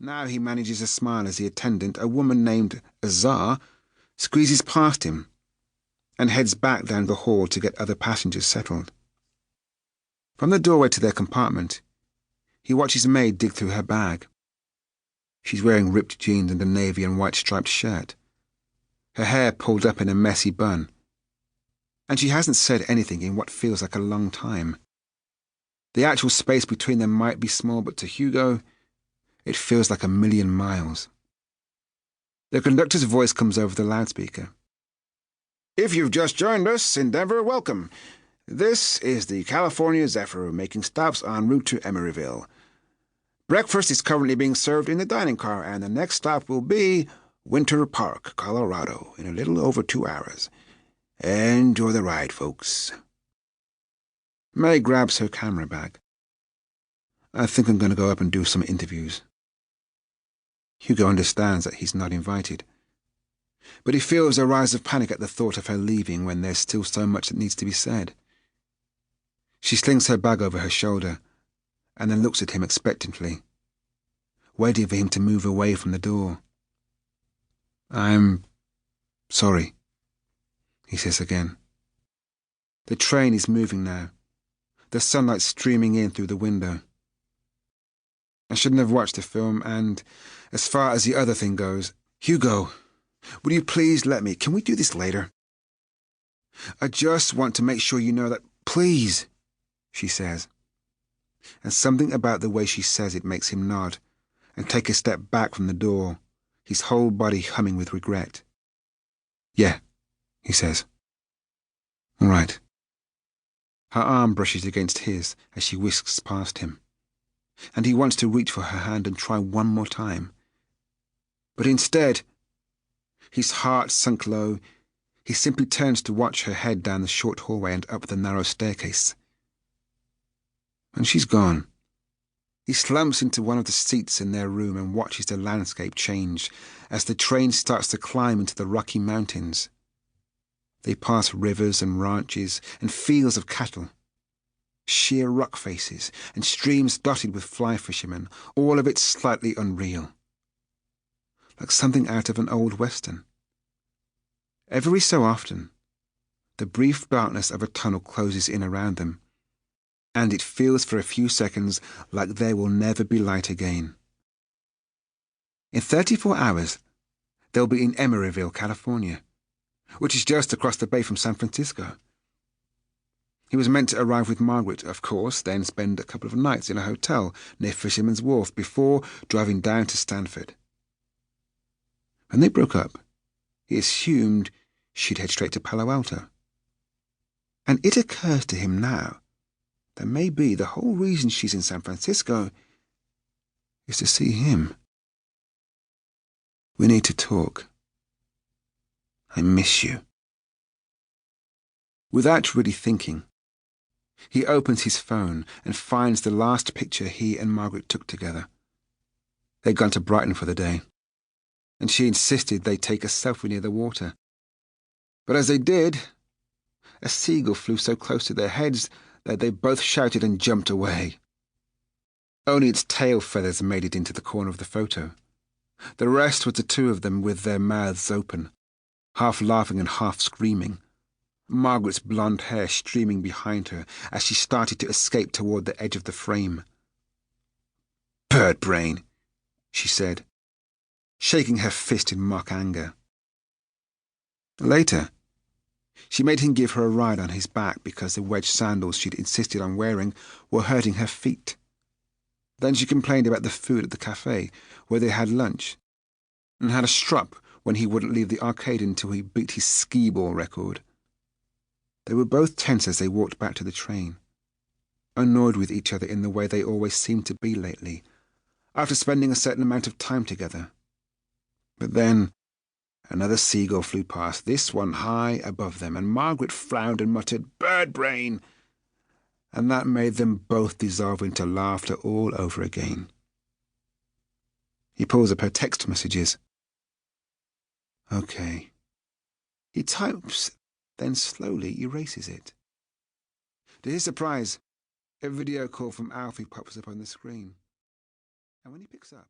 Now he manages a smile as the attendant, a woman named Azar, squeezes past him and heads back down the hall to get other passengers settled. From the doorway to their compartment, he watches Mae dig through her bag. She's wearing ripped jeans and a navy and white striped shirt, her hair pulled up in a messy bun, and she hasn't said anything in what feels like a long time. The actual space between them might be small, but to Hugo, it feels like 1,000,000 miles. The conductor's voice comes over the loudspeaker. "If you've just joined us in Denver, welcome. This is the California Zephyr making stops en route to Emeryville. Breakfast is currently being served in the dining car, and the next stop will be Winter Park, Colorado, in a little over 2 hours. Enjoy the ride, folks." Mae grabs her camera bag. "I think I'm going to go up and do some interviews." Hugo understands that he's not invited, but he feels a rise of panic at the thought of her leaving when there's still so much that needs to be said. She slings her bag over her shoulder and then looks at him expectantly, waiting for him to move away from the door. "I'm sorry," he says again. The train is moving now, the sunlight streaming in through the window. I shouldn't have watched the film, and as far as the other thing goes, Hugo, will you please let me? Can we do this later? "I just want to make sure you know that, please," she says. And something about the way she says it makes him nod and take a step back from the door, his whole body humming with regret. "Yeah," he says. "All right." Her arm brushes against his as she whisks past him, and he wants to reach for her hand and try one more time. But instead, his heart sunk low, he simply turns to watch her head down the short hallway and up the narrow staircase. And she's gone. He slumps into one of the seats in their room and watches the landscape change as the train starts to climb into the Rocky Mountains. They pass rivers and ranches and fields of cattle, sheer rock faces and streams dotted with fly fishermen, all of it slightly unreal, like something out of an old western. Every so often, the brief darkness of a tunnel closes in around them, and it feels for a few seconds like there will never be light again. In 34 hours, they'll be in Emeryville, California, which is just across the bay from San Francisco. He was meant to arrive with Margaret, of course, then spend a couple of nights in a hotel near Fisherman's Wharf before driving down to Stanford. When they broke up, he assumed she'd head straight to Palo Alto. And it occurs to him now that maybe the whole reason she's in San Francisco is to see him. "We need to talk. I miss you." Without really thinking, he opens his phone and finds the last picture he and Margaret took together. They'd gone to Brighton for the day, and she insisted they take a selfie near the water. But as they did, a seagull flew so close to their heads that they both shouted and jumped away. Only its tail feathers made it into the corner of the photo. The rest was the two of them with their mouths open, half laughing and half screaming, Margaret's blonde hair streaming behind her as she started to escape toward the edge of the frame. "Bird brain," she said, shaking her fist in mock anger. Later, she made him give her a ride on his back because the wedge sandals she'd insisted on wearing were hurting her feet. Then she complained about the food at the cafe where they had lunch, and had a strop when he wouldn't leave the arcade until he beat his skee-ball record. They were both tense as they walked back to the train, annoyed with each other in the way they always seemed to be lately, after spending a certain amount of time together. But then another seagull flew past, this one high above them, and Margaret frowned and muttered, "Bird brain!" And that made them both dissolve into laughter all over again. He pulls up her text messages. "Okay." He types, then slowly erases it. To his surprise, a video call from Alfie pops up on the screen. And when he picks up,